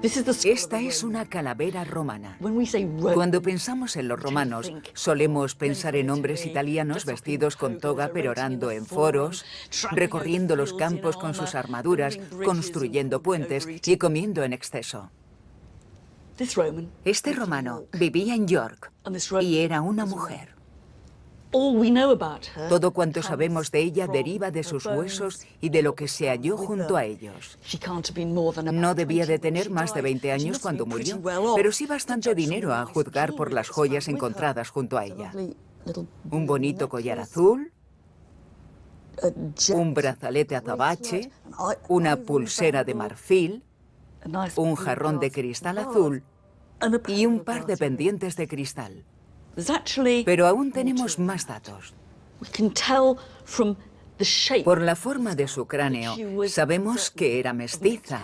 Esta es una calavera romana. Cuando pensamos en los romanos, solemos pensar en hombres italianos vestidos con toga perorando en foros, recorriendo los campos con sus armaduras, construyendo puentes y comiendo en exceso. Este romano vivía en York y era una mujer. Todo cuanto sabemos de ella deriva de sus huesos y de lo que se halló junto a ellos. No debía de tener más de 20 años cuando murió, pero sí bastante dinero a juzgar por las joyas encontradas junto a ella. Un bonito collar azul, un brazalete azabache, una pulsera de marfil, un jarrón de cristal azul y un par de pendientes de cristal. Pero aún tenemos más datos. Por la forma de su cráneo, sabemos que era mestiza.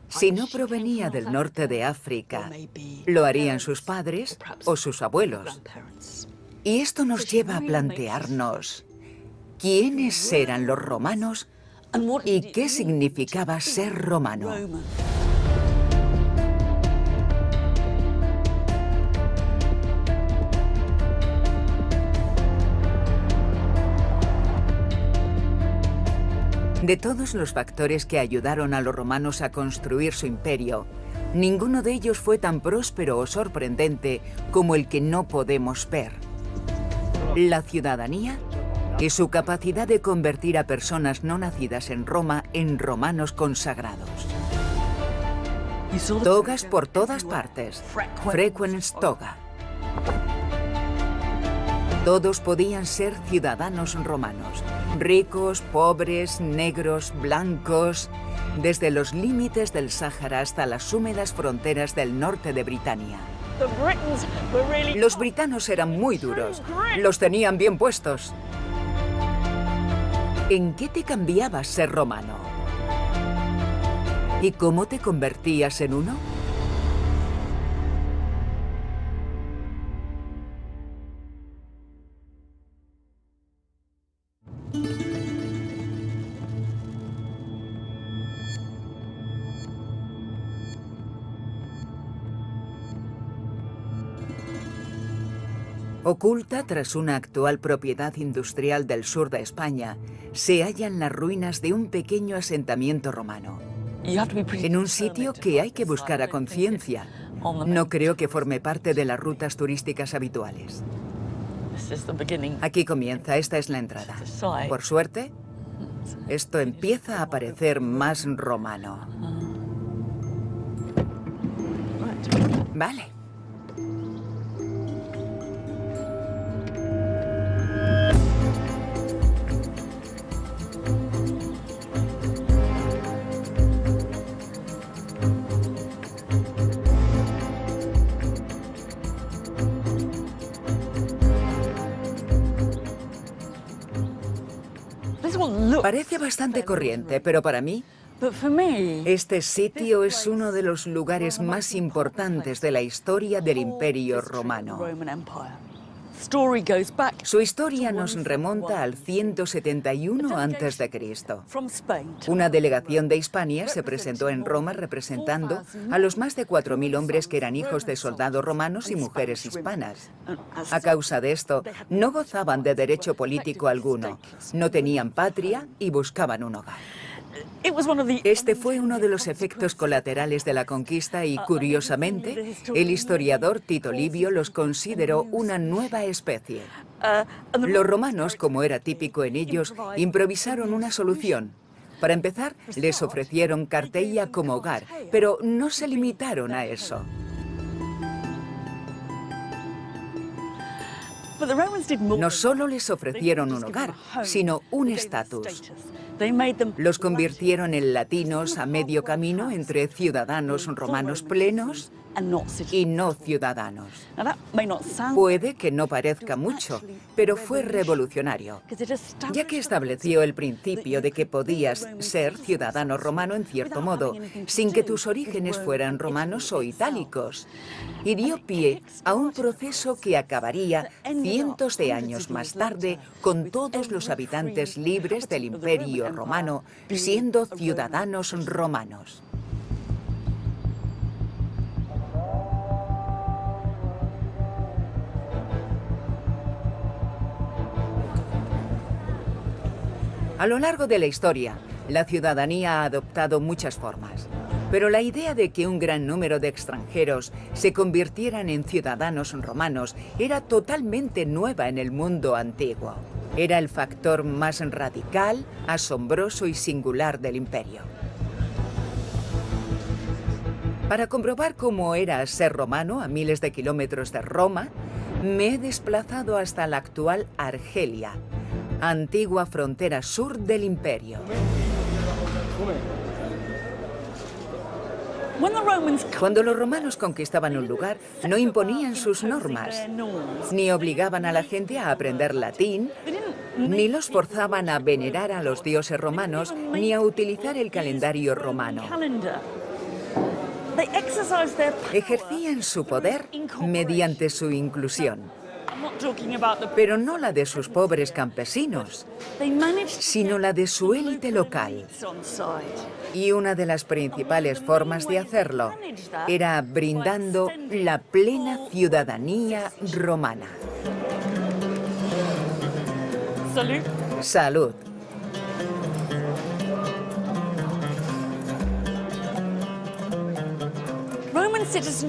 Si no provenía del norte de África, lo harían sus padres o sus abuelos. Y esto nos lleva a plantearnos, ¿quiénes eran los romanos y qué significaba ser romano? De todos los factores que ayudaron a los romanos a construir su imperio, ninguno de ellos fue tan próspero o sorprendente como el que no podemos ver: la ciudadanía y su capacidad de convertir a personas no nacidas en Roma en romanos consagrados. Togas por todas partes, frequens toga. Todos podían ser ciudadanos romanos, ricos, pobres, negros, blancos, desde los límites del Sáhara hasta las húmedas fronteras del norte de Britania. Los britanos eran muy duros, los tenían bien puestos. ¿En qué te cambiaba ser romano? ¿Y cómo te convertías en uno? Oculta tras una actual propiedad industrial del sur de España, se hallan las ruinas de un pequeño asentamiento romano. En un sitio que hay que buscar a conciencia. No creo que forme parte de las rutas turísticas habituales. Aquí comienza, esta es la entrada. Por suerte, esto empieza a parecer más romano. Vale. Parece bastante corriente, pero para mí, este sitio es uno de los lugares más importantes de la historia del Imperio Romano. Su historia nos remonta al 171 a.C. Una delegación de Hispania se presentó en Roma representando a los más de 4.000 hombres que eran hijos de soldados romanos y mujeres hispanas. A causa de esto, no gozaban de derecho político alguno, no tenían patria y buscaban un hogar. Este fue uno de los efectos colaterales de la conquista y, curiosamente, el historiador Tito Livio los consideró una nueva especie. Los romanos, como era típico en ellos, improvisaron una solución. Para empezar, les ofrecieron Carteia como hogar, pero no se limitaron a eso. No solo les ofrecieron un hogar, sino un estatus. Los convirtieron en latinos a medio camino entre ciudadanos romanos plenos y no ciudadanos. Puede que no parezca mucho, pero fue revolucionario, ya que estableció el principio de que podías ser ciudadano romano en cierto modo, sin que tus orígenes fueran romanos o itálicos, y dio pie a un proceso que acabaría cientos de años más tarde con todos los habitantes libres del Imperio Romano siendo ciudadanos romanos. A lo largo de la historia, la ciudadanía ha adoptado muchas formas. Pero la idea de que un gran número de extranjeros se convirtieran en ciudadanos romanos era totalmente nueva en el mundo antiguo. Era el factor más radical, asombroso y singular del imperio. Para comprobar cómo era ser romano a miles de kilómetros de Roma, me he desplazado hasta la actual Argelia, antigua frontera sur del imperio. Cuando los romanos conquistaban un lugar, no imponían sus normas, ni obligaban a la gente a aprender latín, ni los forzaban a venerar a los dioses romanos, ni a utilizar el calendario romano. Ejercían su poder mediante su inclusión, pero no la de sus pobres campesinos, sino la de su élite local. Y una de las principales formas de hacerlo era brindando la plena ciudadanía romana. Salud.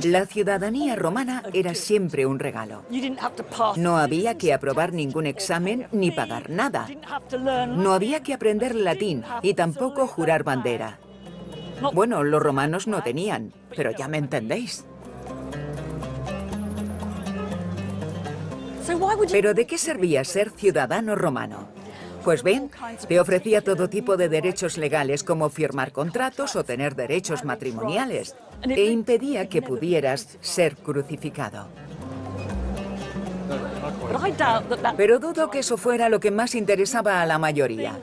La ciudadanía romana era siempre un regalo. No había que aprobar ningún examen ni pagar nada. No había que aprender latín y tampoco jurar bandera. Bueno, los romanos no tenían, pero ya me entendéis. ¿Pero de qué servía ser ciudadano romano? Pues bien, te ofrecía todo tipo de derechos legales como firmar contratos o tener derechos matrimoniales, e impedía que pudieras ser crucificado. Pero dudo que eso fuera lo que más interesaba a la mayoría.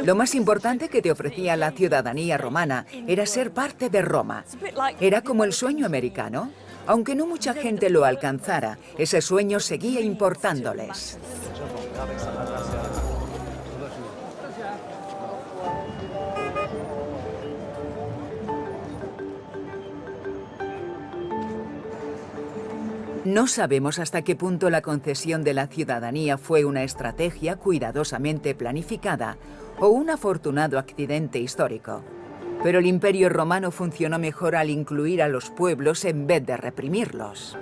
Lo más importante que te ofrecía la ciudadanía romana era ser parte de Roma. Era como el sueño americano. Aunque no mucha gente lo alcanzara, ese sueño seguía importándoles. No sabemos hasta qué punto la concesión de la ciudadanía fue una estrategia cuidadosamente planificada o un afortunado accidente histórico. Pero el Imperio Romano funcionó mejor al incluir a los pueblos en vez de reprimirlos.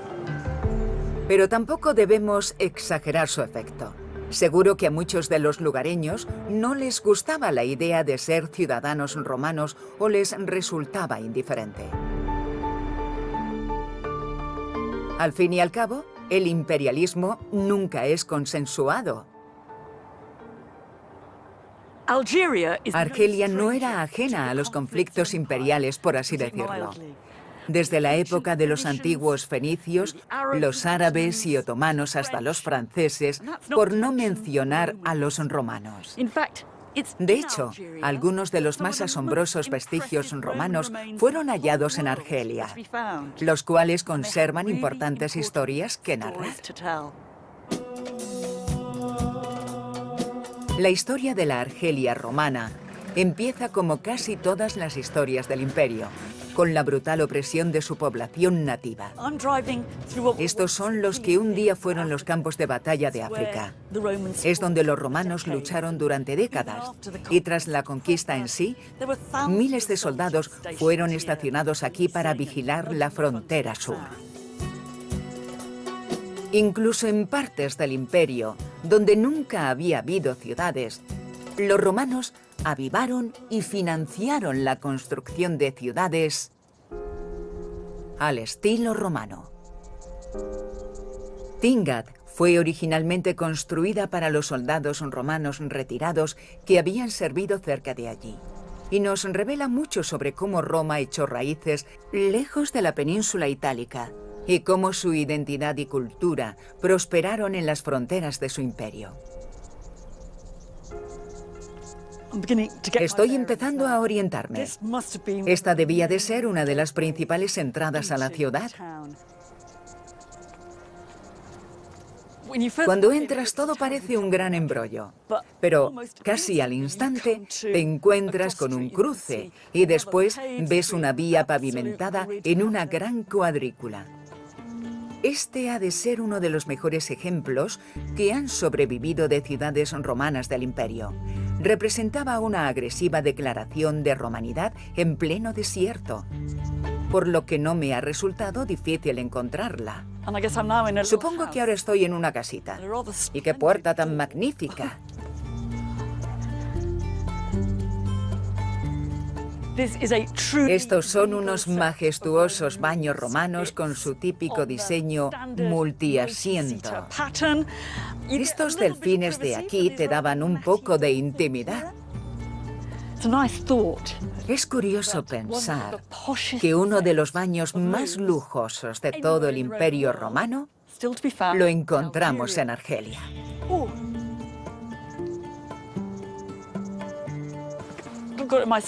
Pero tampoco debemos exagerar su efecto. Seguro que a muchos de los lugareños no les gustaba la idea de ser ciudadanos romanos o les resultaba indiferente. Al fin y al cabo, el imperialismo nunca es consensuado. Argelia no era ajena a los conflictos imperiales, por así decirlo. Desde la época de los antiguos fenicios, los árabes y otomanos hasta los franceses, por no mencionar a los romanos. De hecho, algunos de los más asombrosos vestigios romanos fueron hallados en Argelia, los cuales conservan importantes historias que narrar. La historia de la Argelia romana empieza como casi todas las historias del imperio, con la brutal opresión de su población nativa. Estos son los que un día fueron los campos de batalla de África. Es donde los romanos lucharon durante décadas y tras la conquista en sí, miles de soldados fueron estacionados aquí para vigilar la frontera sur. Incluso en partes del imperio, donde nunca había habido ciudades, los romanos avivaron y financiaron la construcción de ciudades al estilo romano. Tingat fue originalmente construida para los soldados romanos retirados que habían servido cerca de allí, y nos revela mucho sobre cómo Roma echó raíces lejos de la península itálica y cómo su identidad y cultura prosperaron en las fronteras de su imperio. Estoy empezando a orientarme. Esta debía de ser una de las principales entradas a la ciudad. Cuando entras todo parece un gran embrollo, pero casi al instante te encuentras con un cruce y después ves una vía pavimentada en una gran cuadrícula. Este ha de ser uno de los mejores ejemplos que han sobrevivido de ciudades romanas del imperio. representaba una agresiva declaración de romanidad en pleno desierto, por lo que no me ha resultado difícil encontrarla. Supongo que ahora estoy en una casita. ¡Y qué puerta tan magnífica! Estos son unos majestuosos baños romanos con su típico diseño multiasiento. Estos delfines de aquí te daban un poco de intimidad. Es curioso pensar que uno de los baños más lujosos de todo el Imperio Romano lo encontramos en Argelia.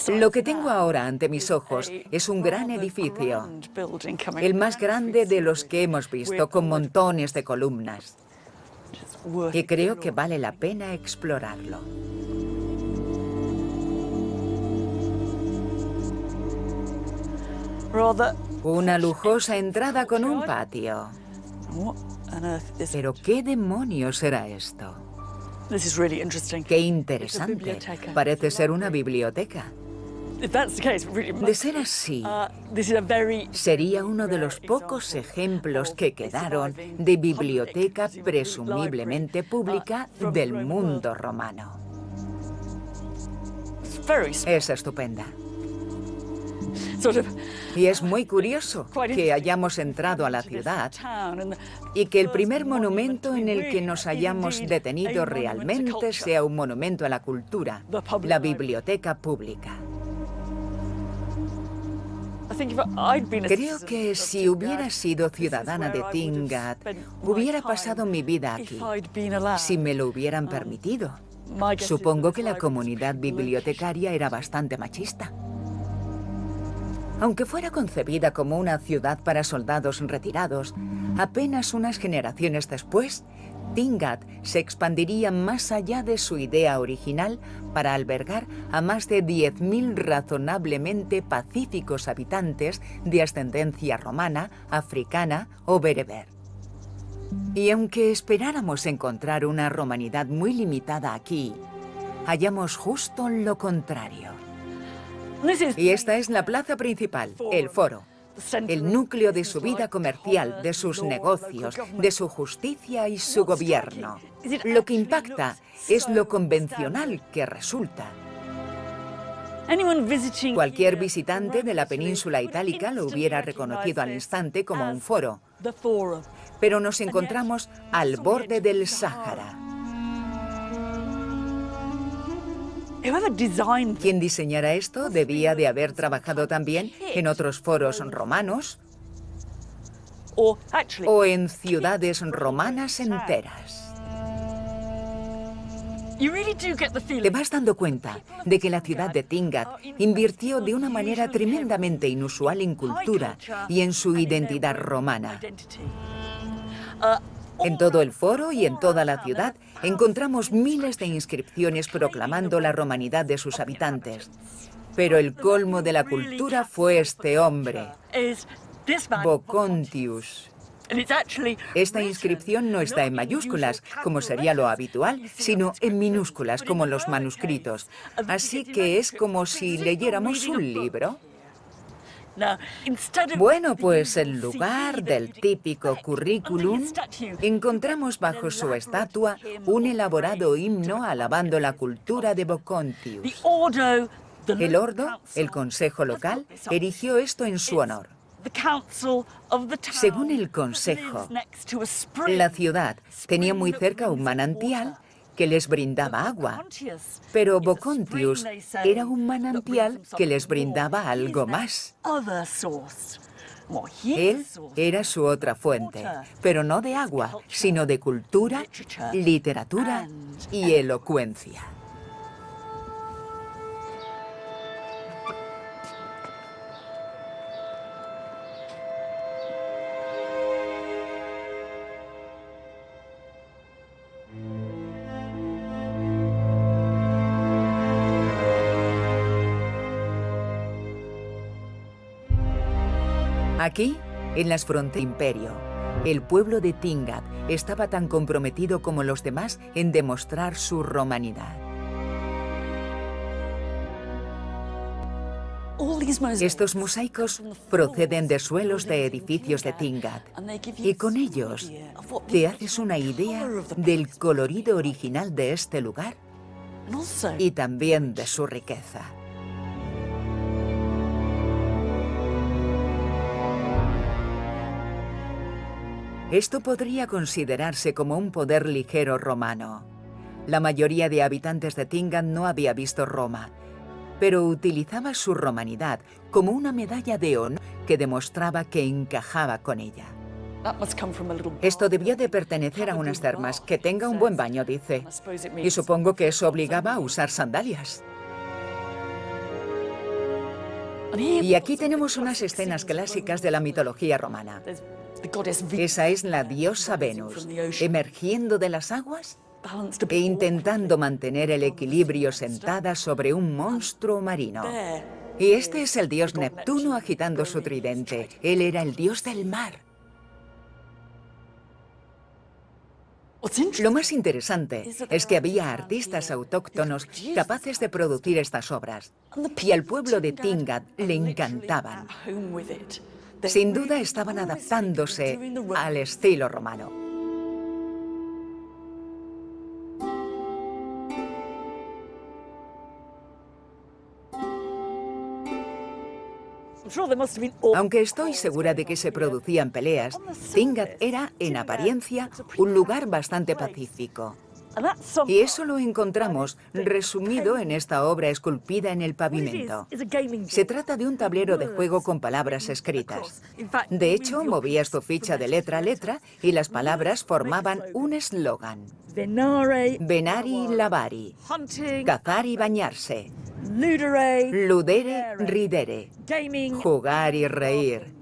Lo que tengo ahora ante mis ojos es un gran edificio, el más grande de los que hemos visto, con montones de columnas. Y creo que vale la pena explorarlo. Una lujosa entrada con un patio. ¿Pero qué demonios será esto? ¡Qué interesante! Parece ser una biblioteca. De ser así, sería uno de los pocos ejemplos que quedaron de biblioteca presumiblemente pública del mundo romano. Es estupenda. Y es muy curioso que hayamos entrado a la ciudad y que el primer monumento en el que nos hayamos detenido realmente sea un monumento a la cultura, la biblioteca pública. Creo que si hubiera sido ciudadana de Tingad, hubiera pasado mi vida aquí, si me lo hubieran permitido. Supongo que la comunidad bibliotecaria era bastante machista. Aunque fuera concebida como una ciudad para soldados retirados, apenas unas generaciones después, Tingad se expandiría más allá de su idea original para albergar a más de 10.000 razonablemente pacíficos habitantes de ascendencia romana, africana o bereber. Y aunque esperáramos encontrar una romanidad muy limitada aquí, hallamos justo lo contrario. Y esta es la plaza principal, el foro, el núcleo de su vida comercial, de sus negocios, de su justicia y su gobierno. Lo que impacta es lo convencional que resulta. Cualquier visitante de la península itálica lo hubiera reconocido al instante como un foro, pero nos encontramos al borde del Sáhara. Quien diseñara esto debía de haber trabajado también en otros foros romanos o en ciudades romanas enteras. Te vas dando cuenta de que la ciudad de Tingad invirtió de una manera tremendamente inusual en cultura y en su identidad romana. En todo el foro y en toda la ciudad encontramos miles de inscripciones proclamando la romanidad de sus habitantes. Pero el colmo de la cultura fue este hombre, Vocontius. Esta inscripción no está en mayúsculas, como sería lo habitual, sino en minúsculas, como los manuscritos. Así que es como si leyéramos un libro. Bueno, pues en lugar del típico currículum, encontramos bajo su estatua un elaborado himno alabando la cultura de Vocontius. El Ordo, el consejo local, erigió esto en su honor. Según el consejo, la ciudad tenía muy cerca un manantial que les brindaba agua, pero Vocontius era un manantial que les brindaba algo más. Él era su otra fuente, pero no de agua, sino de cultura, literatura y elocuencia. Aquí, en las fronteras del imperio, el pueblo de Tingad estaba tan comprometido como los demás en demostrar su romanidad. Estos mosaicos proceden de suelos de edificios de Tingad y con ellos te haces una idea del colorido original de este lugar y también de su riqueza. Esto podría considerarse como un poder ligero romano. La mayoría de habitantes de Tingad no había visto Roma, pero utilizaba su romanidad como una medalla de honor que demostraba que encajaba con ella. Esto debió de pertenecer a unas termas. Que tenga un buen baño, dice. Y supongo que eso obligaba a usar sandalias. Y aquí tenemos unas escenas clásicas de la mitología romana. Esa es la diosa Venus, emergiendo de las aguas e intentando mantener el equilibrio sentada sobre un monstruo marino. Y este es el dios Neptuno agitando su tridente. Él era el dios del mar. Lo más interesante es que había artistas autóctonos capaces de producir estas obras, y al pueblo de Tingad le encantaban. Sin duda estaban adaptándose al estilo romano. Aunque estoy segura de que se producían peleas, Tingad era, en apariencia, un lugar bastante pacífico. Y eso lo encontramos resumido en esta obra esculpida en el pavimento. Se trata de un tablero de juego con palabras escritas. De hecho, movías tu ficha de letra a letra y las palabras formaban un eslogan. Venari lavari. Cazar y bañarse. Ludere ridere. Jugar y reír.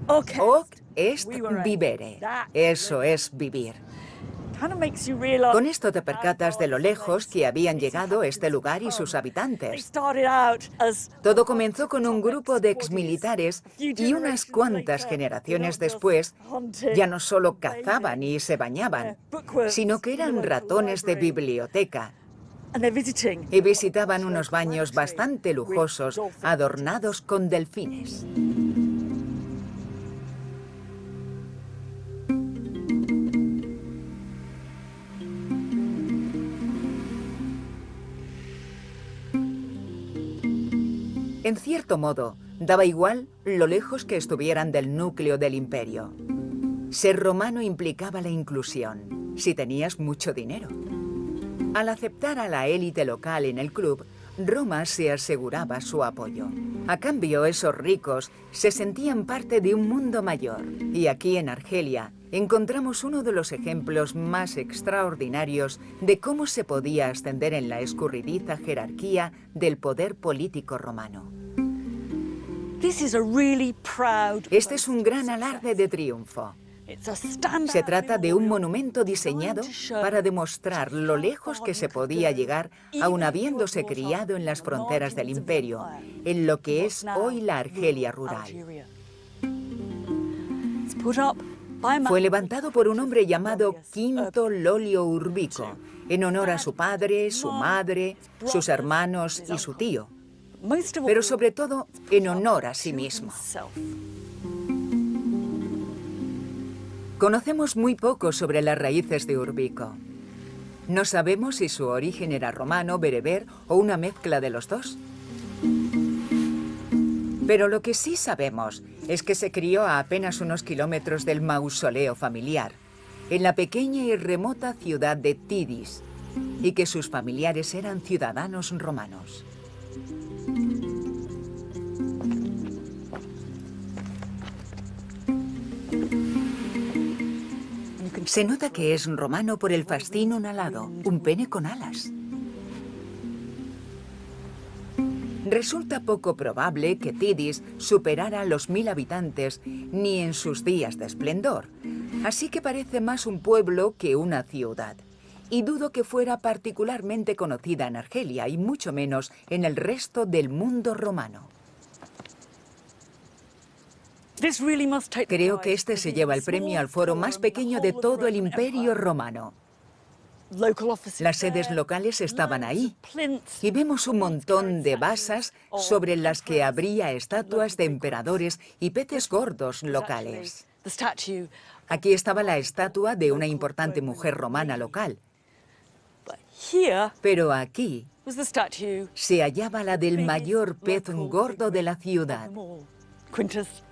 Hoc est vivere. Eso es vivir. Con esto te percatas de lo lejos que habían llegado este lugar y sus habitantes. Todo comenzó con un grupo de exmilitares y unas cuantas generaciones después ya no solo cazaban y se bañaban, sino que eran ratones de biblioteca y visitaban unos baños bastante lujosos adornados con delfines. En cierto modo, daba igual lo lejos que estuvieran del núcleo del imperio. Ser romano implicaba la inclusión, si tenías mucho dinero. Al aceptar a la élite local en el club, Roma se aseguraba su apoyo. A cambio, esos ricos se sentían parte de un mundo mayor. Y aquí en Argelia encontramos uno de los ejemplos más extraordinarios de cómo se podía ascender en la escurridiza jerarquía del poder político romano. Este es un gran alarde de triunfo. Se trata de un monumento diseñado para demostrar lo lejos que se podía llegar aun habiéndose criado en las fronteras del imperio, en lo que es hoy la Argelia rural. Fue levantado por un hombre llamado Quinto Lolio Urbico, en honor a su padre, su madre, sus hermanos y su tío, pero sobre todo en honor a sí mismo. Conocemos muy poco sobre las raíces de Urbico. No sabemos si su origen era romano, bereber o una mezcla de los dos. Pero lo que sí sabemos es que se crió a apenas unos kilómetros del mausoleo familiar, en la pequeña y remota ciudad de Tidis, y que sus familiares eran ciudadanos romanos. Se nota que es romano por el fascínum alado, un pene con alas. Resulta poco probable que Tidis superara los 1000 habitantes ni en sus días de esplendor, así que parece más un pueblo que una ciudad. Y dudo que fuera particularmente conocida en Argelia y mucho menos en el resto del mundo romano. Creo que este se lleva el premio al foro más pequeño de todo el Imperio Romano. Las sedes locales estaban ahí y vemos un montón de basas sobre las que habría estatuas de emperadores y peces gordos locales. Aquí estaba la estatua de una importante mujer romana local. Pero aquí se hallaba la del mayor pez gordo de la ciudad,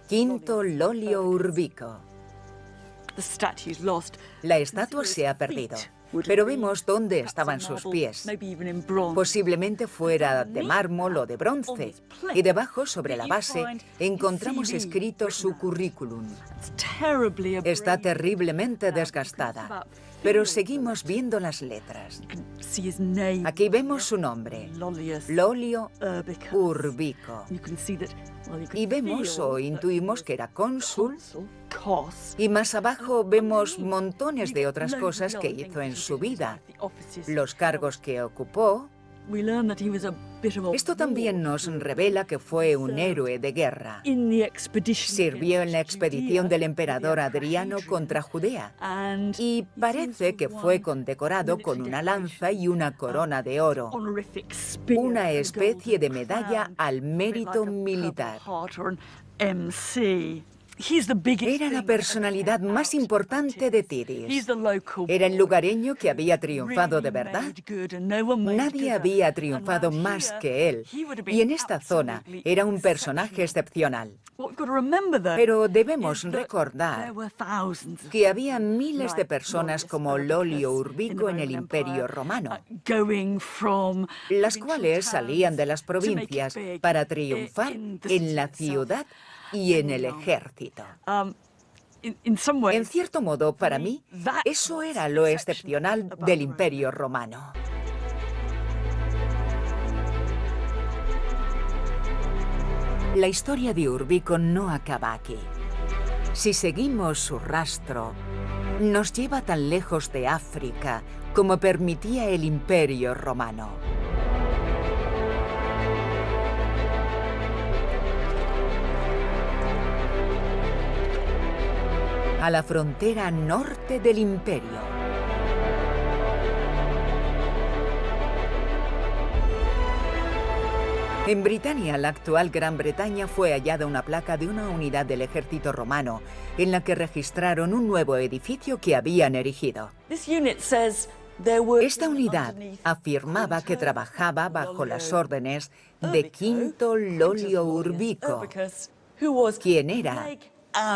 Quinto Lolio Urbico. La estatua se ha perdido, pero vemos dónde estaban sus pies. Posiblemente fuera de mármol o de bronce, y debajo, sobre la base, encontramos escrito su currículum. Está terriblemente desgastada, pero seguimos viendo las letras. Aquí vemos su nombre, Lolio Urbico. Y vemos o intuimos que era cónsul, y más abajo vemos montones de otras cosas que hizo en su vida, los cargos que ocupó. Esto también nos revela que fue un héroe de guerra. Sirvió en la expedición del emperador Adriano contra Judea y parece que fue condecorado con una lanza y una corona de oro, una especie de medalla al mérito militar. Era la personalidad más importante de Tidis. Era el lugareño que había triunfado de verdad. Nadie había triunfado más que él. Y en esta zona era un personaje excepcional. Pero debemos recordar que había miles de personas como Lolio Urbico en el Imperio Romano, las cuales salían de las provincias para triunfar en la ciudad y en el ejército. En cierto modo, para mí, eso era lo excepcional del Imperio Romano. La historia de Urbico no acaba aquí. Si seguimos su rastro, nos lleva tan lejos de África como permitía el Imperio Romano. A la frontera norte del imperio. En Britania, la actual Gran Bretaña, fue hallada una placa de una unidad del ejército romano en la que registraron un nuevo edificio que habían erigido. Esta unidad afirmaba que trabajaba bajo las órdenes de Quinto Lolio Urbico, quien era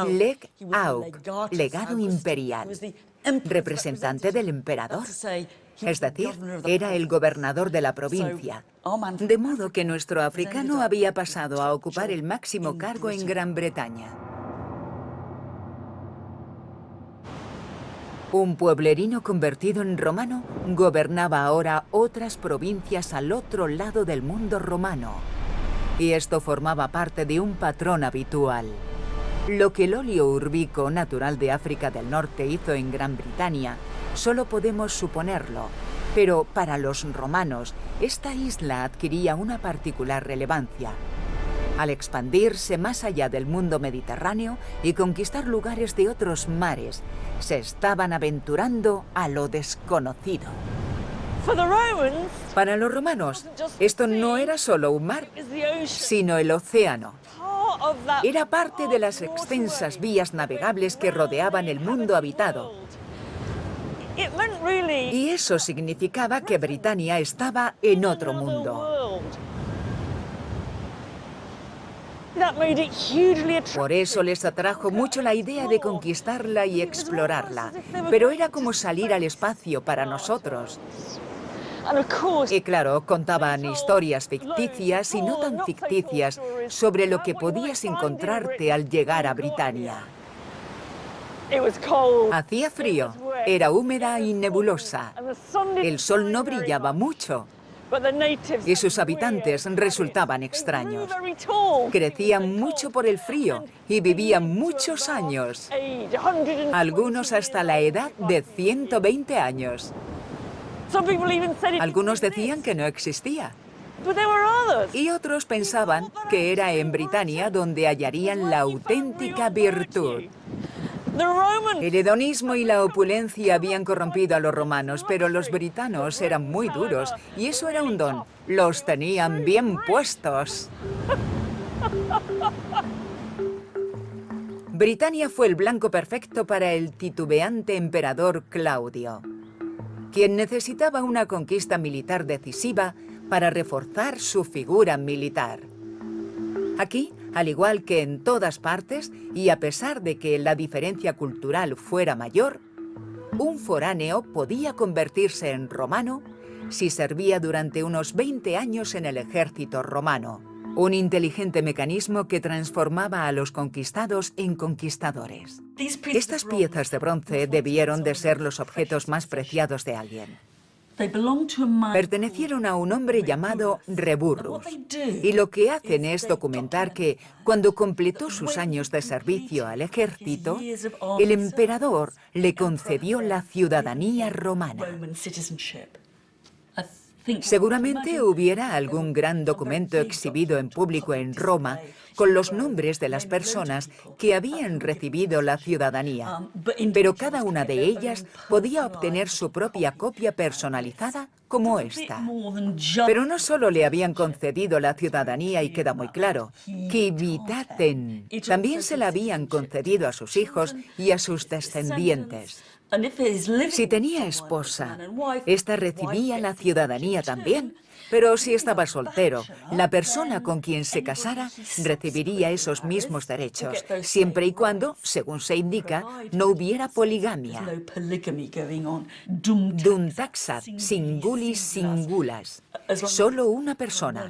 Leg Aug, legado imperial, representante del emperador. Es decir, era el gobernador de la provincia. De modo que nuestro africano había pasado a ocupar el máximo cargo en Gran Bretaña. Un pueblerino convertido en romano gobernaba ahora otras provincias al otro lado del mundo romano. Y esto formaba parte de un patrón habitual. Lo que Lolio Urbico, natural de África del Norte, hizo en Gran Bretaña, solo podemos suponerlo, pero para los romanos, esta isla adquiría una particular relevancia. Al expandirse más allá del mundo mediterráneo y conquistar lugares de otros mares, se estaban aventurando a lo desconocido. Para los romanos, esto no era solo un mar, sino el océano. Era parte de las extensas vías navegables que rodeaban el mundo habitado. Y eso significaba que Britania estaba en otro mundo. Por eso les atrajo mucho la idea de conquistarla y explorarla. Pero era como salir al espacio para nosotros. Y claro, contaban historias ficticias y no tan ficticias sobre lo que podías encontrarte al llegar a Britania. Hacía frío, era húmeda y nebulosa. El sol no brillaba mucho. Y sus habitantes resultaban extraños. Crecían mucho por el frío y vivían muchos años. Algunos hasta la edad de 120 años. Algunos decían que no existía. Y otros pensaban que era en Britania donde hallarían la auténtica virtud. El hedonismo y la opulencia habían corrompido a los romanos, pero los britanos eran muy duros y eso era un don. Los tenían bien puestos. Britania fue el blanco perfecto para el titubeante emperador Claudio, quien necesitaba una conquista militar decisiva para reforzar su figura militar. Aquí, al igual que en todas partes, y a pesar de que la diferencia cultural fuera mayor, un foráneo podía convertirse en romano si servía durante unos 20 años en el ejército romano. Un inteligente mecanismo que transformaba a los conquistados en conquistadores. Estas piezas de bronce debieron de ser los objetos más preciados de alguien. Pertenecieron a un hombre llamado Reburrus, y lo que hacen es documentar que, cuando completó sus años de servicio al ejército, el emperador le concedió la ciudadanía romana. Seguramente hubiera algún gran documento exhibido en público en Roma con los nombres de las personas que habían recibido la ciudadanía, pero cada una de ellas podía obtener su propia copia personalizada como esta. Pero no solo le habían concedido la ciudadanía, y queda muy claro, civitatem, también se la habían concedido a sus hijos y a sus descendientes. Si tenía esposa, ésta recibía la ciudadanía también. Pero si estaba soltero, la persona con quien se casara recibiría esos mismos derechos, siempre y cuando, según se indica, no hubiera poligamia. Dum taxat singulis singulas. Solo una persona.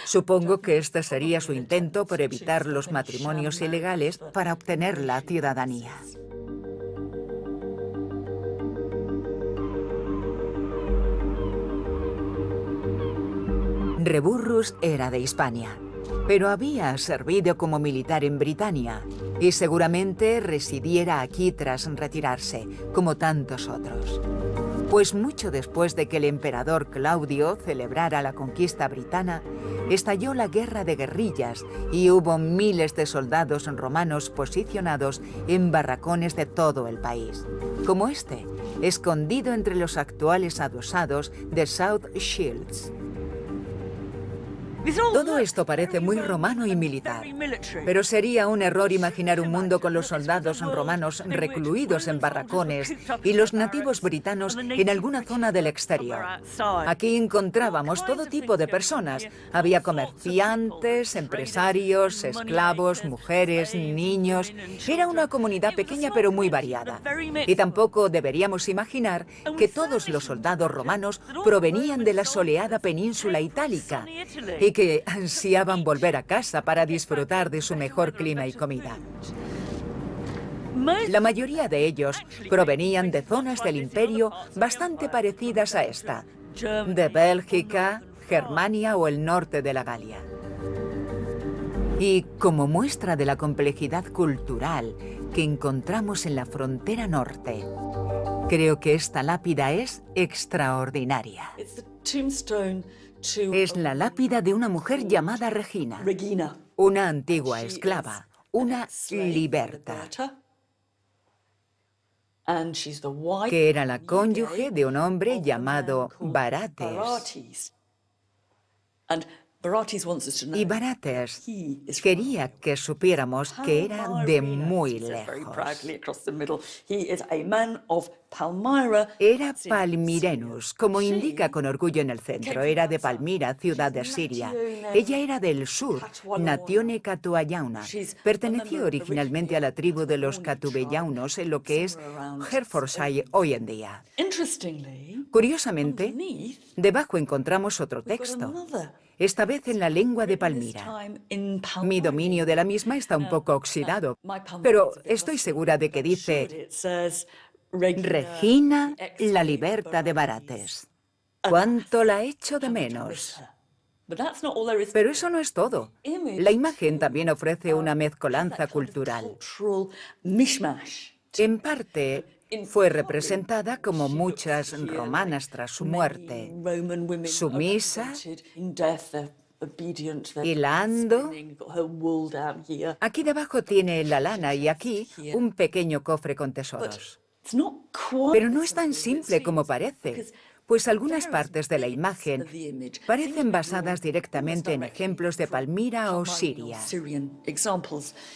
Supongo que este sería su intento por evitar los matrimonios ilegales para obtener la ciudadanía. Reburrus era de Hispania, pero había servido como militar en Britania y seguramente residiera aquí tras retirarse, como tantos otros. Pues mucho después de que el emperador Claudio celebrara la conquista britana, estalló la guerra de guerrillas y hubo miles de soldados romanos posicionados en barracones de todo el país, como este, escondido entre los actuales adosados de South Shields. Todo esto parece muy romano y militar, pero sería un error imaginar un mundo con los soldados romanos recluidos en barracones y los nativos britanos en alguna zona del exterior. Aquí encontrábamos todo tipo de personas. Había comerciantes, empresarios, esclavos, mujeres, niños. Era una comunidad pequeña pero muy variada. Y tampoco deberíamos imaginar que todos los soldados romanos provenían de la soleada península itálica y que ansiaban volver a casa para disfrutar de su mejor clima y comida. La mayoría de ellos provenían de zonas del imperio bastante parecidas a esta, de Bélgica, Germania o el norte de la Galia. Y como muestra de la complejidad cultural que encontramos en la frontera norte, creo que esta lápida es extraordinaria. Es la lápida de una mujer llamada Regina, una antigua esclava, una liberta, que era la cónyuge de un hombre llamado Barates. Y Barates quería que supiéramos que era de muy lejos. Era palmirenus, como indica con orgullo en el centro. Era de Palmira, ciudad de Siria. Ella era del sur, Natione Catuallauna. Perteneció originalmente a la tribu de los Catubellaunos en lo que es Hertfordshire hoy en día. Curiosamente, debajo encontramos otro texto, esta vez en la lengua de Palmira. Mi dominio de la misma está un poco oxidado, pero estoy segura de que dice Regina, la liberta de Barates. ¿Cuánto la echo de menos? Pero eso no es todo. La imagen también ofrece una mezcolanza cultural. En parte, fue representada como muchas romanas tras su muerte, sumisa, hilando. Aquí debajo tiene la lana y aquí un pequeño cofre con tesoros. Pero no es tan simple como parece, pues algunas partes de la imagen parecen basadas directamente en ejemplos de Palmira o Siria.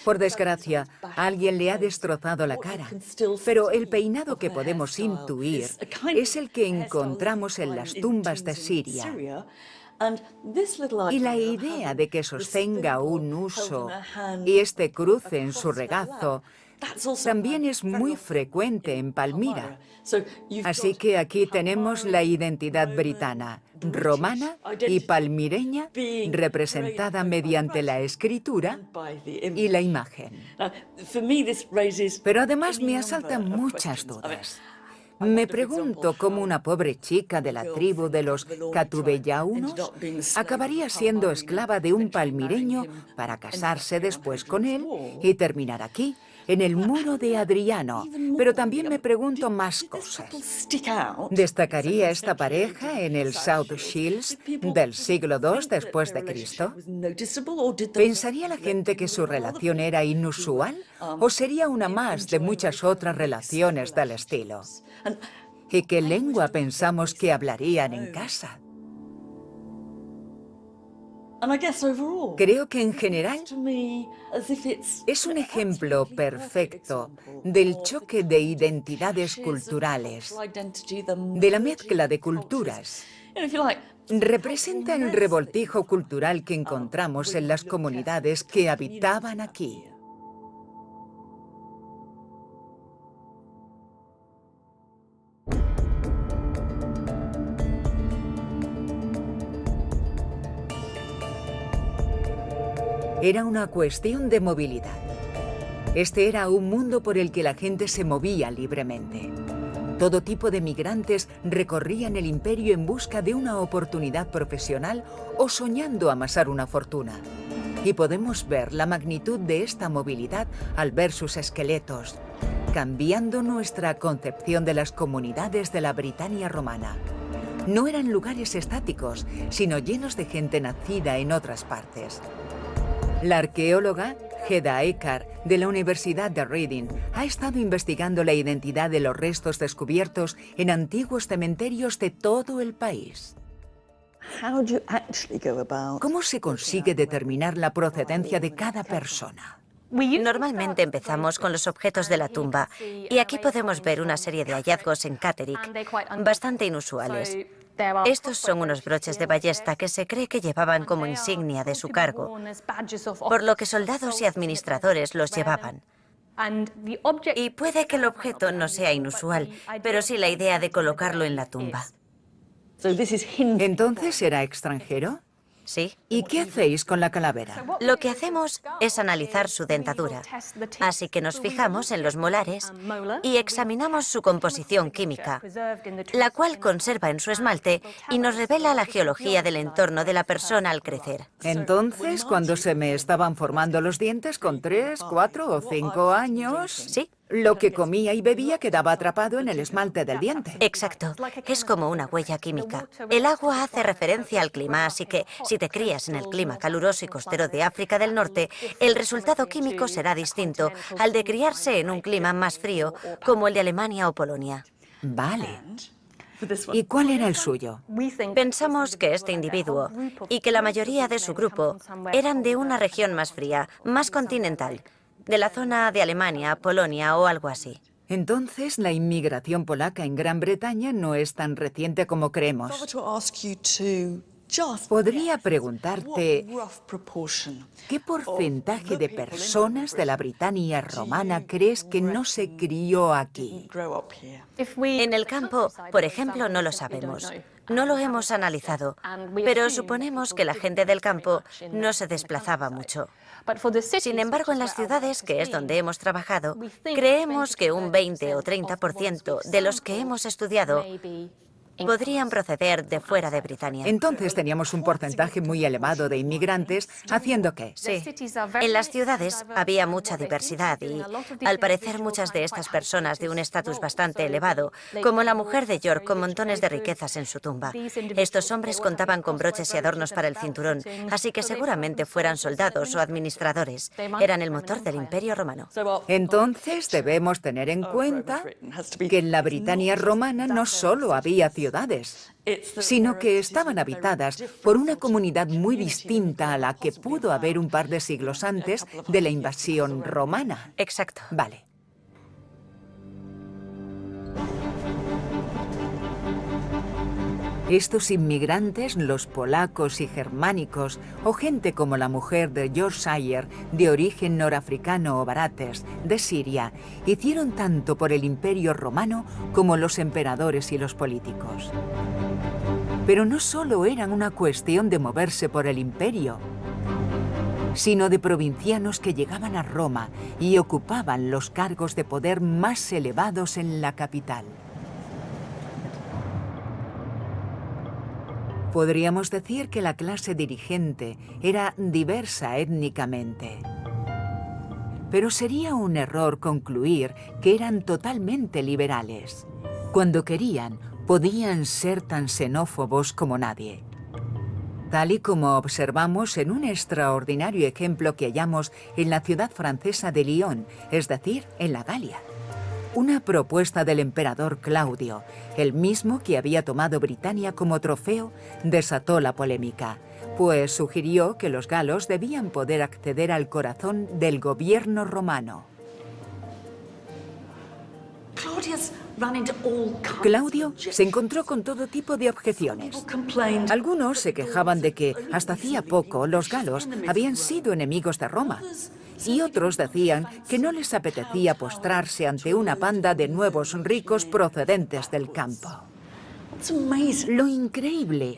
Por desgracia, a alguien le ha destrozado la cara, pero el peinado que podemos intuir es el que encontramos en las tumbas de Siria. Y la idea de que sostenga un huso y este cruce en su regazo también es muy frecuente en Palmira. Así que aquí tenemos la identidad britana, romana y palmireña, representada mediante la escritura y la imagen. Pero además me asaltan muchas dudas. Me pregunto cómo una pobre chica de la tribu de los catubellaunos acabaría siendo esclava de un palmireño para casarse después con él y terminar aquí, en el muro de Adriano. Pero también me pregunto más cosas. ¿Destacaría esta pareja en el South Shields del siglo II después de Cristo? ¿Pensaría la gente que su relación era inusual o sería una más de muchas otras relaciones del estilo? ¿Y qué lengua pensamos que hablarían en casa? Creo que en general es un ejemplo perfecto del choque de identidades culturales, de la mezcla de culturas. Representa el revoltijo cultural que encontramos en las comunidades que habitaban aquí. Era una cuestión de movilidad. Este era un mundo por el que la gente se movía libremente. Todo tipo de migrantes recorrían el imperio en busca de una oportunidad profesional o soñando amasar una fortuna. Y podemos ver la magnitud de esta movilidad al ver sus esqueletos, cambiando nuestra concepción de las comunidades de la Britania romana. No eran lugares estáticos, sino llenos de gente nacida en otras partes. La arqueóloga Hedda Eckart, de la Universidad de Reading, ha estado investigando la identidad de los restos descubiertos en antiguos cementerios de todo el país. ¿Cómo se consigue determinar la procedencia de cada persona? Normalmente empezamos con los objetos de la tumba, y aquí podemos ver una serie de hallazgos en Catterick bastante inusuales. Estos son unos broches de ballesta que se cree que llevaban como insignia de su cargo, por lo que soldados y administradores los llevaban. Y puede que el objeto no sea inusual, pero sí la idea de colocarlo en la tumba. ¿Entonces era extranjero? Sí. ¿Y qué hacéis con la calavera? Lo que hacemos es analizar su dentadura, así que nos fijamos en los molares y examinamos su composición química, la cual conserva en su esmalte y nos revela la geología del entorno de la persona al crecer. Entonces, cuando se me estaban formando los dientes con 3, 4 o 5 años... Sí. Lo que comía y bebía quedaba atrapado en el esmalte del diente. Exacto. Es como una huella química. El agua hace referencia al clima, así que si te crías en el clima caluroso y costero de África del Norte, el resultado químico será distinto al de criarse en un clima más frío, como el de Alemania o Polonia. Vale. ¿Y cuál era el suyo? Pensamos que este individuo y que la mayoría de su grupo eran de una región más fría, más continental, de la zona de Alemania, Polonia o algo así. Entonces, la inmigración polaca en Gran Bretaña no es tan reciente como creemos. Podría preguntarte, ¿qué porcentaje de personas de la Britania romana crees que no se crió aquí? En el campo, por ejemplo, no lo sabemos. No lo hemos analizado, pero suponemos que la gente del campo no se desplazaba mucho. Sin embargo, en las ciudades, que es donde hemos trabajado, creemos que un 20 o 30% de los que hemos estudiado podrían proceder de fuera de Britania. Entonces teníamos un porcentaje muy elevado de inmigrantes, ¿haciendo qué? Sí. En las ciudades había mucha diversidad y, al parecer, muchas de estas personas de un estatus bastante elevado, como la mujer de York con montones de riquezas en su tumba. Estos hombres contaban con broches y adornos para el cinturón, así que seguramente fueran soldados o administradores. Eran el motor del Imperio Romano. Entonces debemos tener en cuenta que en la Britania romana no solo había ciudades, sino que estaban habitadas por una comunidad muy distinta a la que pudo haber un par de siglos antes de la invasión romana. Exacto. Vale. Estos inmigrantes, los polacos y germánicos, o gente como la mujer de Yorkshire, de origen norafricano o barates, de Siria, hicieron tanto por el Imperio Romano como los emperadores y los políticos. Pero no solo eran una cuestión de moverse por el imperio, sino de provincianos que llegaban a Roma y ocupaban los cargos de poder más elevados en la capital. Podríamos decir que la clase dirigente era diversa étnicamente. Pero sería un error concluir que eran totalmente liberales. Cuando querían, podían ser tan xenófobos como nadie. Tal y como observamos en un extraordinario ejemplo que hallamos en la ciudad francesa de Lyon, es decir, en la Galia. Una propuesta del emperador Claudio, el mismo que había tomado Britania como trofeo, desató la polémica, pues sugirió que los galos debían poder acceder al corazón del gobierno romano. Claudio se encontró con todo tipo de objeciones. Algunos se quejaban de que, hasta hacía poco, los galos habían sido enemigos de Roma. Y otros decían que no les apetecía postrarse ante una panda de nuevos ricos procedentes del campo. Lo increíble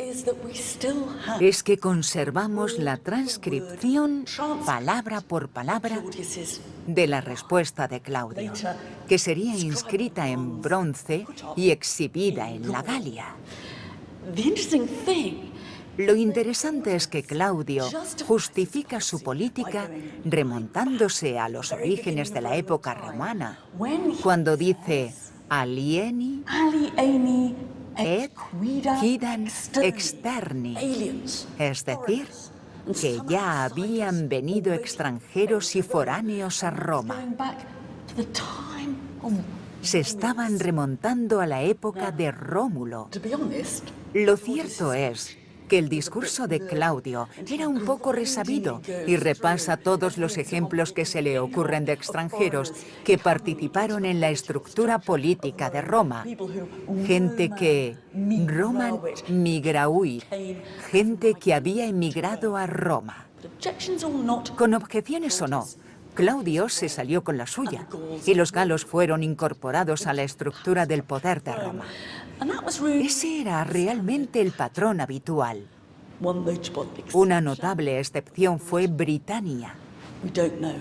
es que conservamos la transcripción, palabra por palabra, de la respuesta de Claudio, que sería inscrita en bronce y exhibida en la Galia. Lo interesante es que Claudio justifica su política remontándose a los orígenes de la época romana, cuando dice alieni et quidam externi, es decir, que ya habían venido extranjeros y foráneos a Roma. Se estaban remontando a la época de Rómulo. Lo cierto es que el discurso de Claudio era un poco resabido y repasa todos los ejemplos que se le ocurren de extranjeros que participaron en la estructura política de Roma. Gente que Roman migrauit, gente que había emigrado a Roma. Con objeciones o no, Claudio se salió con la suya y los galos fueron incorporados a la estructura del poder de Roma. Ese era realmente el patrón habitual. Una notable excepción fue Britania.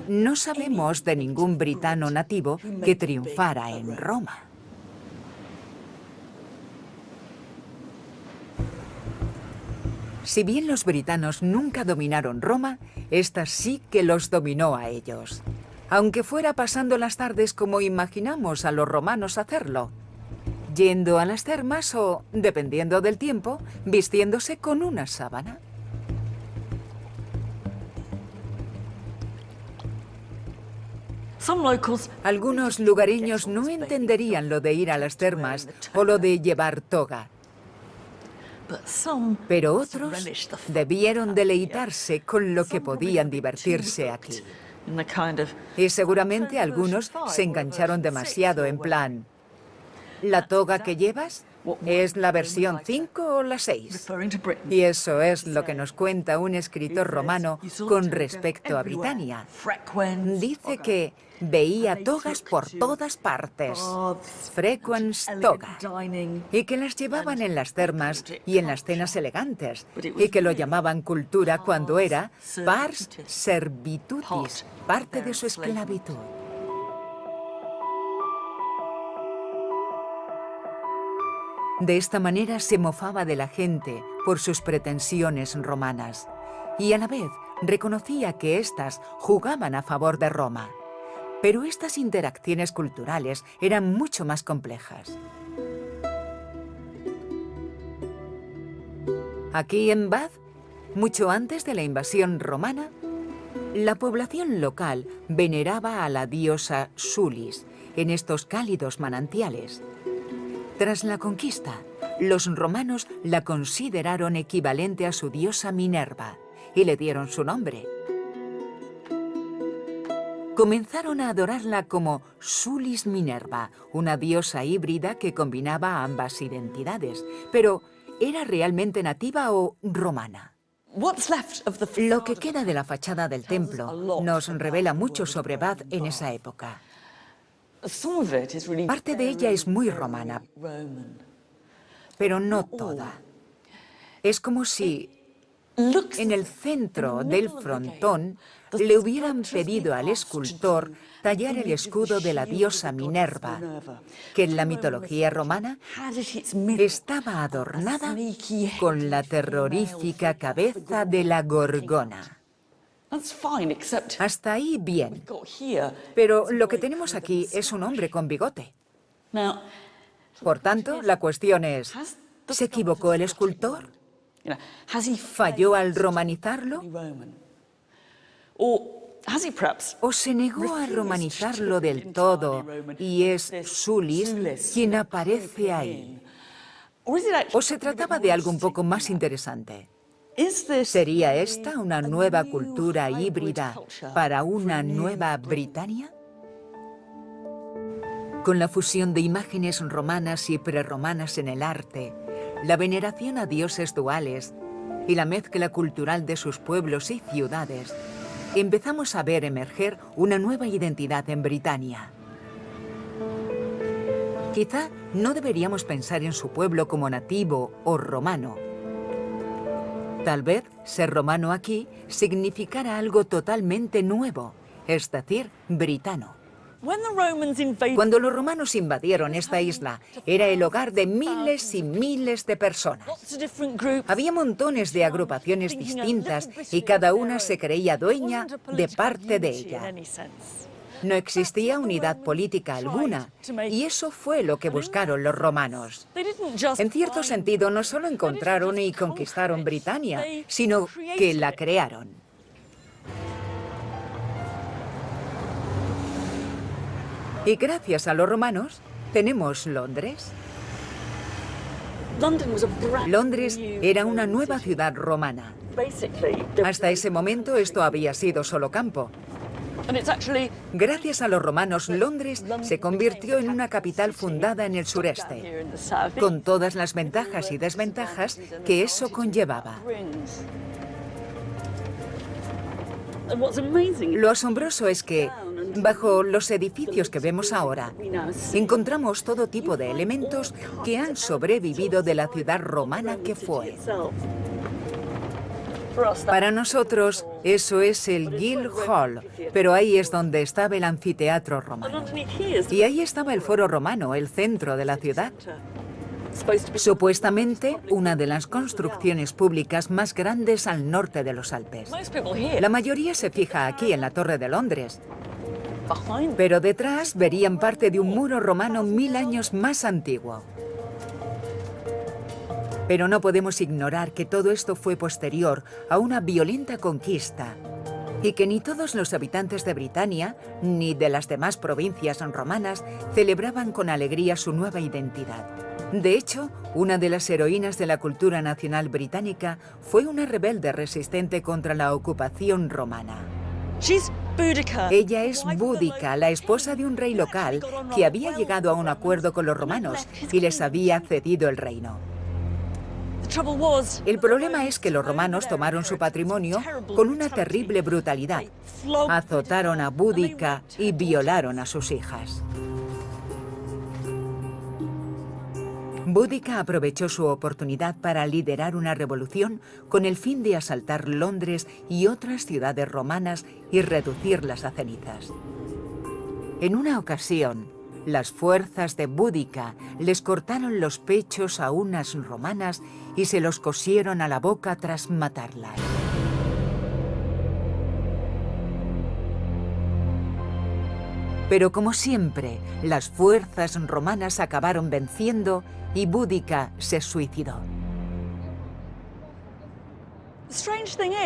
No sabemos de ningún britano nativo que triunfara en Roma. Si bien los britanos nunca dominaron Roma, esta sí que los dominó a ellos. Aunque fuera pasando las tardes como imaginamos a los romanos hacerlo, yendo a las termas o, dependiendo del tiempo, vistiéndose con una sábana. Algunos lugareños no entenderían lo de ir a las termas o lo de llevar toga. Pero otros debieron deleitarse con lo que podían divertirse aquí. Y seguramente algunos se engancharon demasiado en plan: ¿la toga que llevas es la versión 5 o la 6? Y eso es lo que nos cuenta un escritor romano con respecto a Britania. Dice que veía togas por todas partes, frequens toga, y que las llevaban en las termas y en las cenas elegantes, y que lo llamaban cultura cuando era pars servitutis, parte de su esclavitud. De esta manera se mofaba de la gente por sus pretensiones romanas y a la vez reconocía que éstas jugaban a favor de Roma. Pero estas interacciones culturales eran mucho más complejas. Aquí en Bath, mucho antes de la invasión romana, la población local veneraba a la diosa Sulis en estos cálidos manantiales. Tras la conquista, los romanos la consideraron equivalente a su diosa Minerva y le dieron su nombre. Comenzaron a adorarla como Sulis Minerva, una diosa híbrida que combinaba ambas identidades. Pero, ¿era realmente nativa o romana? Lo que queda de la fachada del templo nos revela mucho sobre Bath en esa época. Parte de ella es muy romana, pero no toda. Es como si en el centro del frontón le hubieran pedido al escultor tallar el escudo de la diosa Minerva, que en la mitología romana estaba adornada con la terrorífica cabeza de la Gorgona. Hasta ahí bien, pero lo que tenemos aquí es un hombre con bigote. Por tanto, la cuestión es, ¿se equivocó el escultor? ¿Falló al romanizarlo? ¿O se negó a romanizarlo del todo y es Sulis quien aparece ahí? ¿O se trataba de algo un poco más interesante? ¿Sería esta una nueva cultura híbrida para una nueva Britania? Con la fusión de imágenes romanas y prerromanas en el arte, la veneración a dioses duales y la mezcla cultural de sus pueblos y ciudades, empezamos a ver emerger una nueva identidad en Britania. Quizá no deberíamos pensar en su pueblo como nativo o romano. Tal vez ser romano aquí significara algo totalmente nuevo, es decir, britano. Cuando los romanos invadieron esta isla, era el hogar de miles y miles de personas. Había montones de agrupaciones distintas y cada una se creía dueña de parte de ella. No existía unidad política alguna, y eso fue lo que buscaron los romanos. En cierto sentido, no solo encontraron y conquistaron Britania, sino que la crearon. Y gracias a los romanos, tenemos Londres. Londres era una nueva ciudad romana. Hasta ese momento esto había sido solo campo. Gracias a los romanos, Londres se convirtió en una capital fundada en el sureste, con todas las ventajas y desventajas que eso conllevaba. Lo asombroso es que, bajo los edificios que vemos ahora, encontramos todo tipo de elementos que han sobrevivido de la ciudad romana que fue. Para nosotros, eso es el Guildhall, pero ahí es donde estaba el anfiteatro romano. Y ahí estaba el foro romano, el centro de la ciudad. Supuestamente, una de las construcciones públicas más grandes al norte de los Alpes. La mayoría se fija aquí, en la Torre de Londres. Pero detrás verían parte de un muro romano 1000 años más antiguo. Pero no podemos ignorar que todo esto fue posterior a una violenta conquista y que ni todos los habitantes de Britania, ni de las demás provincias romanas, celebraban con alegría su nueva identidad. De hecho, una de las heroínas de la cultura nacional británica fue una rebelde resistente contra la ocupación romana. Ella es Boudica, la esposa de un rey local que había llegado a un acuerdo con los romanos y les había cedido el reino. El problema es que los romanos tomaron su patrimonio con una terrible brutalidad. Azotaron a Boudica y violaron a sus hijas. Boudica aprovechó su oportunidad para liderar una revolución con el fin de asaltar Londres y otras ciudades romanas y reducirlas a cenizas. En una ocasión, Las fuerzas de Boudica les cortaron los pechos a unas romanas y se los cosieron a la boca tras matarlas. Pero como siempre, las fuerzas romanas acabaron venciendo y Boudica se suicidó.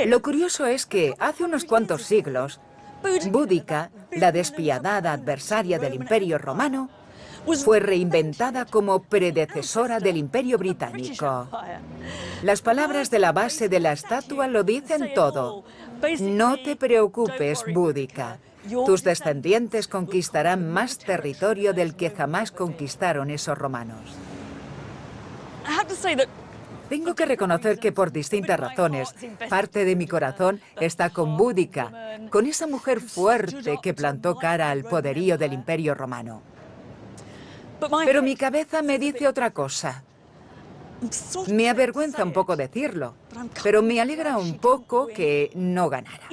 Lo curioso es que hace unos cuantos siglos, Boudica, la despiadada adversaria del Imperio Romano, fue reinventada como predecesora del Imperio Británico. Las palabras de la base de la estatua lo dicen todo. No te preocupes, Boudica. Tus descendientes conquistarán más territorio del que jamás conquistaron esos romanos. Tengo que reconocer que por distintas razones, parte de mi corazón está con Boudica, con esa mujer fuerte que plantó cara al poderío del Imperio Romano. Pero mi cabeza me dice otra cosa. Me avergüenza un poco decirlo, pero me alegra un poco que no ganara.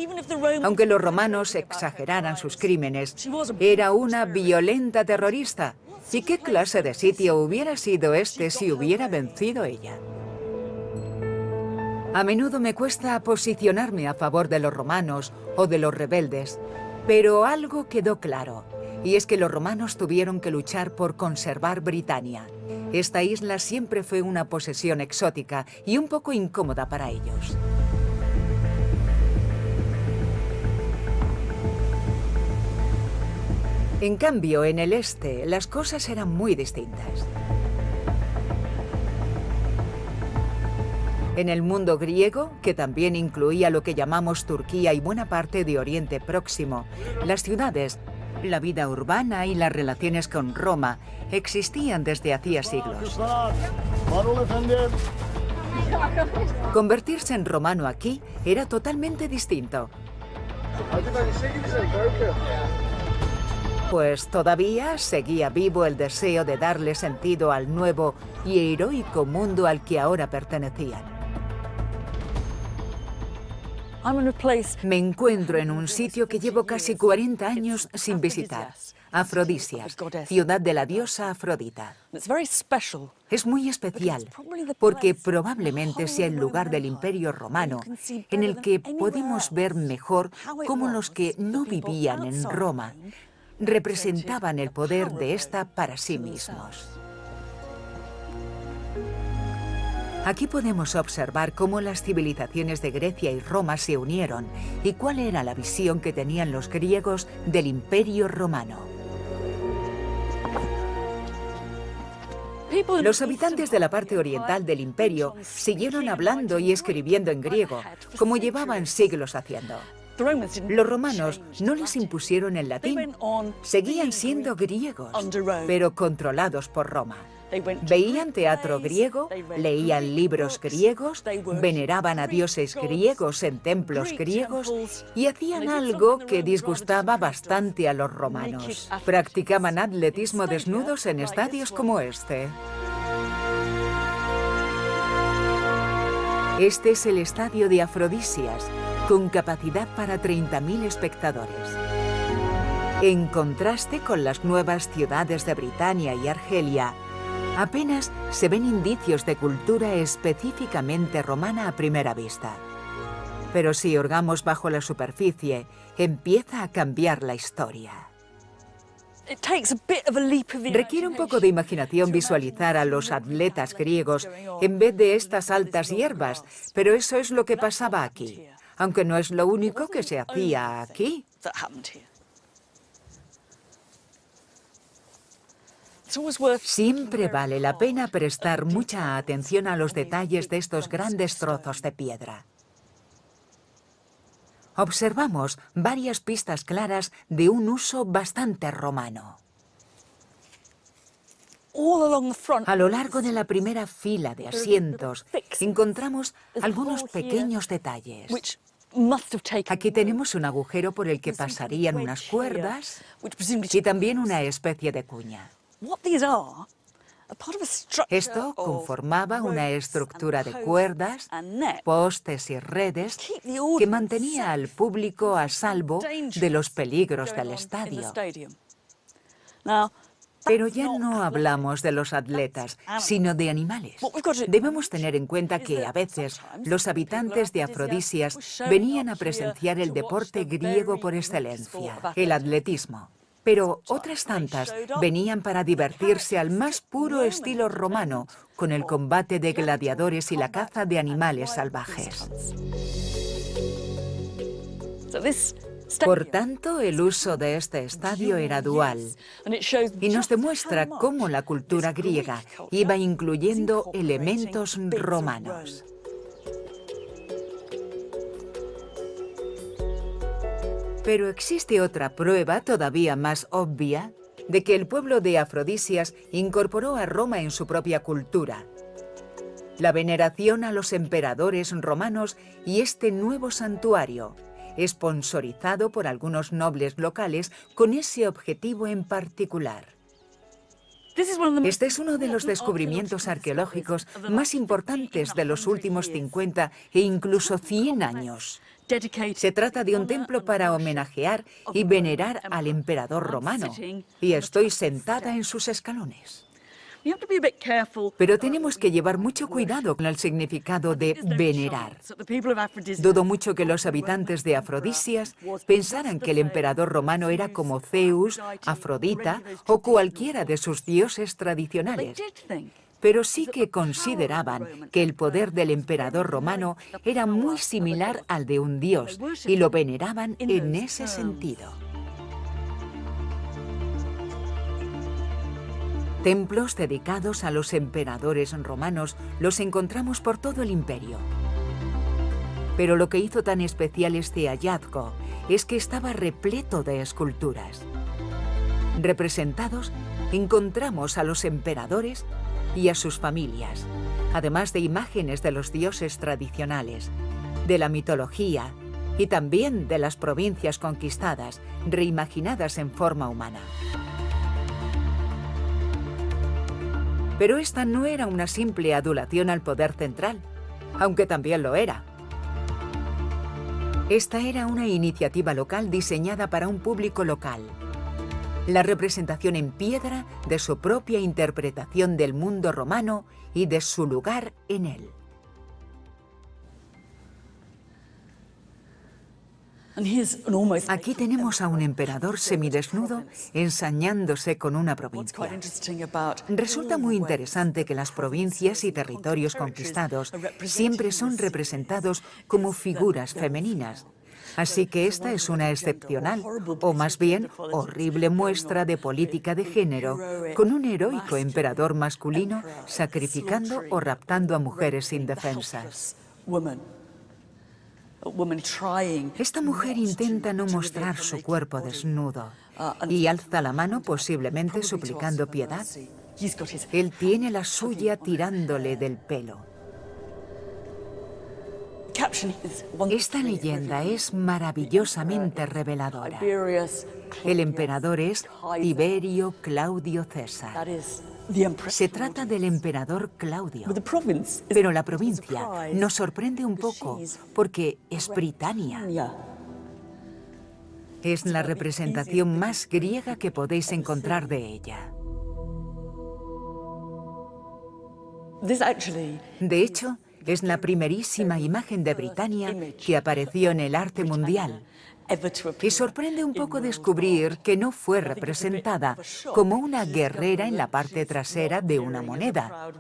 Aunque los romanos exageraran sus crímenes, era una violenta terrorista. ¿Y qué clase de sitio hubiera sido este si hubiera vencido ella? A menudo me cuesta posicionarme a favor de los romanos o de los rebeldes, pero algo quedó claro, y es que los romanos tuvieron que luchar por conservar Britania. Esta isla siempre fue una posesión exótica y un poco incómoda para ellos. En cambio, en el este, las cosas eran muy distintas. En el mundo griego, que también incluía lo que llamamos Turquía y buena parte de Oriente Próximo, las ciudades, la vida urbana y las relaciones con Roma existían desde hacía siglos. Convertirse en romano aquí era totalmente distinto. Pues todavía seguía vivo el deseo de darle sentido al nuevo y heroico mundo al que ahora pertenecían. Me encuentro en un sitio que llevo casi 40 años sin visitar, Afrodisias, ciudad de la diosa Afrodita. Es muy especial porque probablemente sea el lugar del Imperio Romano en el que podemos ver mejor cómo los que no vivían en Roma representaban el poder de esta para sí mismos. Aquí podemos observar cómo las civilizaciones de Grecia y Roma se unieron y cuál era la visión que tenían los griegos del Imperio Romano. Los habitantes de la parte oriental del imperio siguieron hablando y escribiendo en griego, como llevaban siglos haciendo. Los romanos no les impusieron el latín, seguían siendo griegos, pero controlados por Roma. Veían teatro griego, leían libros griegos, veneraban a dioses griegos en templos griegos y hacían algo que disgustaba bastante a los romanos. Practicaban atletismo desnudos en estadios como este. Este es el estadio de Afrodisias, con capacidad para 30.000 espectadores. En contraste con las nuevas ciudades de Britania y Argelia, apenas se ven indicios de cultura específicamente romana a primera vista. Pero si hurgamos bajo la superficie, empieza a cambiar la historia. Requiere un poco de imaginación visualizar a los atletas griegos en vez de estas altas hierbas, pero eso es lo que pasaba aquí, aunque no es lo único que se hacía aquí. Siempre vale la pena prestar mucha atención a los detalles de estos grandes trozos de piedra. Observamos varias pistas claras de un uso bastante romano. A lo largo de la primera fila de asientos encontramos algunos pequeños detalles. Aquí tenemos un agujero por el que pasarían unas cuerdas y también una especie de cuña. Esto conformaba una estructura de cuerdas, postes y redes que mantenía al público a salvo de los peligros del estadio. Pero ya no hablamos de los atletas, sino de animales. Debemos tener en cuenta que, a veces, los habitantes de Afrodisias venían a presenciar el deporte griego por excelencia, el atletismo. Pero otras tantas venían para divertirse al más puro estilo romano, con el combate de gladiadores y la caza de animales salvajes. Por tanto, el uso de este estadio era dual y nos demuestra cómo la cultura griega iba incluyendo elementos romanos. Pero existe otra prueba todavía más obvia de que el pueblo de Afrodisias incorporó a Roma en su propia cultura: la veneración a los emperadores romanos y este nuevo santuario, esponsorizado por algunos nobles locales con ese objetivo en particular. Este es uno de los descubrimientos arqueológicos más importantes de los últimos 50 e incluso 100 años. Se trata de un templo para homenajear y venerar al emperador romano, y estoy sentada en sus escalones. Pero tenemos que llevar mucho cuidado con el significado de venerar. Dudo mucho que los habitantes de Afrodisias pensaran que el emperador romano era como Zeus, Afrodita o cualquiera de sus dioses tradicionales. Pero sí que consideraban que el poder del emperador romano era muy similar al de un dios y lo veneraban en ese sentido. Templos dedicados a los emperadores romanos los encontramos por todo el imperio. Pero lo que hizo tan especial este hallazgo es que estaba repleto de esculturas. Representados, encontramos a los emperadores y a sus familias, además de imágenes de los dioses tradicionales, de la mitología y también de las provincias conquistadas, reimaginadas en forma humana. Pero esta no era una simple adulación al poder central, aunque también lo era. Esta era una iniciativa local diseñada para un público local. La representación en piedra de su propia interpretación del mundo romano y de su lugar en él. Aquí tenemos a un emperador semidesnudo ensañándose con una provincia. Resulta muy interesante que las provincias y territorios conquistados siempre son representados como figuras femeninas. Así que esta es una excepcional, o más bien horrible muestra de política de género, con un heroico emperador masculino sacrificando o raptando a mujeres indefensas. Esta mujer intenta no mostrar su cuerpo desnudo y alza la mano, posiblemente suplicando piedad. Él tiene la suya tirándole del pelo. Esta leyenda es maravillosamente reveladora. El emperador es Tiberio Claudio César. Se trata del emperador Claudio, pero la provincia nos sorprende un poco porque es Britania. Es la representación más griega que podéis encontrar de ella. De hecho, es la primerísima imagen de Britania que apareció en el arte mundial. Y sorprende un poco descubrir que no fue representada como una guerrera en la parte trasera de una moneda,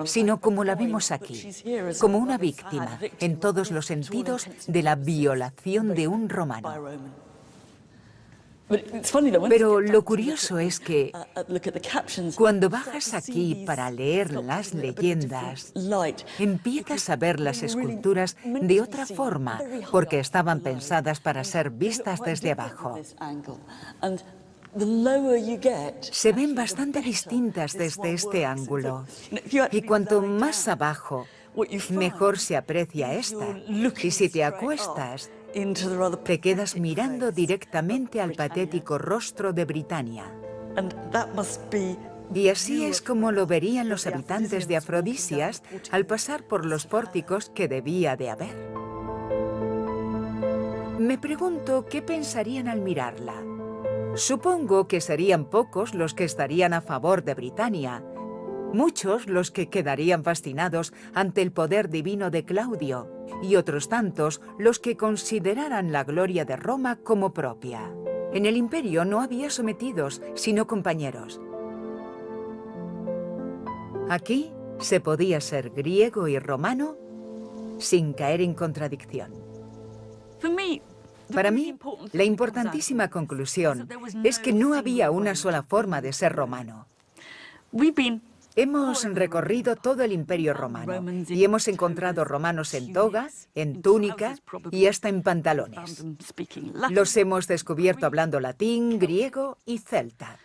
sino como la vemos aquí, como una víctima, en todos los sentidos, de la violación de un romano. Pero lo curioso es que cuando bajas aquí para leer las leyendas, empiezas a ver las esculturas de otra forma, porque estaban pensadas para ser vistas desde abajo. Se ven bastante distintas desde este ángulo. Y cuanto más abajo, mejor se aprecia esta. Y si te acuestas, te quedas mirando directamente al patético rostro de Britania. Y así es como lo verían los habitantes de Afrodisias al pasar por los pórticos que debía de haber. Me pregunto qué pensarían al mirarla. Supongo que serían pocos los que estarían a favor de Britania, muchos los que quedarían fascinados ante el poder divino de Claudio, y otros tantos los que consideraran la gloria de Roma como propia. En el imperio no había sometidos, sino compañeros. Aquí se podía ser griego y romano sin caer en contradicción. Para mí, la importantísima conclusión es que no había una sola forma de ser romano. Hemos recorrido todo el Imperio Romano y hemos encontrado romanos en toga, en túnica y hasta en pantalones. Los hemos descubierto hablando latín, griego y celta.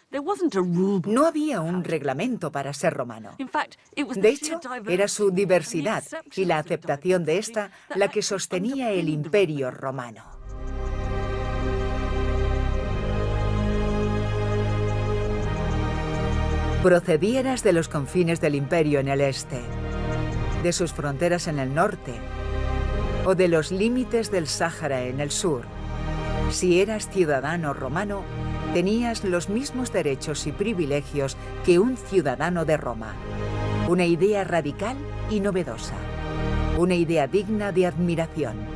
No había un reglamento para ser romano. De hecho, era su diversidad y la aceptación de esta la que sostenía el Imperio Romano. Procedieras de los confines del imperio en el este, de sus fronteras en el norte o de los límites del Sáhara en el sur. Si eras ciudadano romano, tenías los mismos derechos y privilegios que un ciudadano de Roma. Una idea radical y novedosa. Una idea digna de admiración.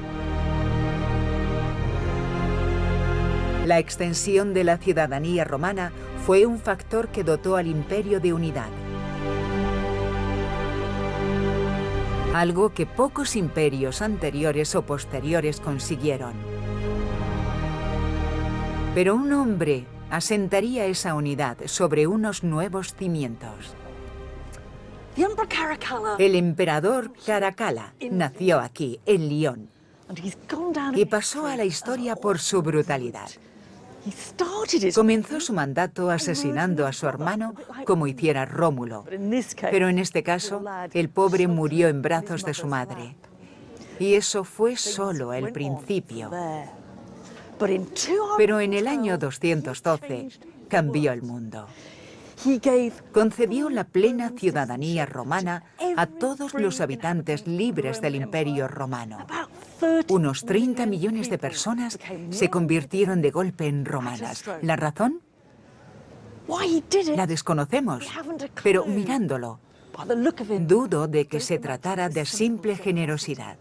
La extensión de la ciudadanía romana fue un factor que dotó al imperio de unidad. Algo que pocos imperios anteriores o posteriores consiguieron. Pero un hombre asentaría esa unidad sobre unos nuevos cimientos. El emperador Caracalla nació aquí, en Lyon, y pasó a la historia por su brutalidad. Comenzó su mandato asesinando a su hermano como hiciera Rómulo, pero en este caso el pobre murió en brazos de su madre. Y eso fue solo el principio. Pero en el año 212 cambió el mundo. Concedió la plena ciudadanía romana a todos los habitantes libres del Imperio Romano. Unos 30 millones de personas se convirtieron de golpe en romanas. ¿La razón? La desconocemos, pero mirándolo, dudo de que se tratara de simple generosidad.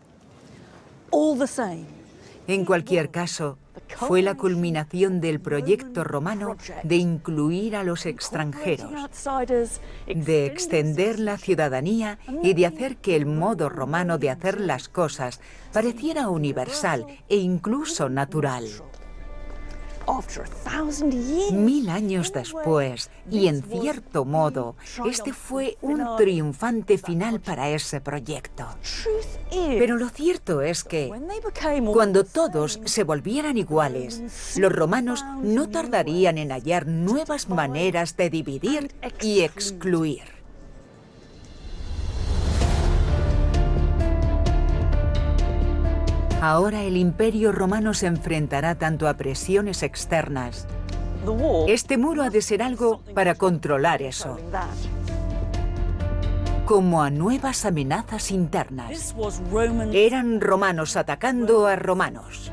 En cualquier caso, fue la culminación del proyecto romano de incluir a los extranjeros, de extender la ciudadanía y de hacer que el modo romano de hacer las cosas pareciera universal e incluso natural. 1000 años después, y en cierto modo, este fue un triunfante final para ese proyecto. Pero lo cierto es que, cuando todos se volvieran iguales, los romanos no tardarían en hallar nuevas maneras de dividir y excluir. Ahora el Imperio Romano se enfrentará tanto a presiones externas. Este muro ha de ser algo para controlar eso, como a nuevas amenazas internas. Eran romanos atacando a romanos.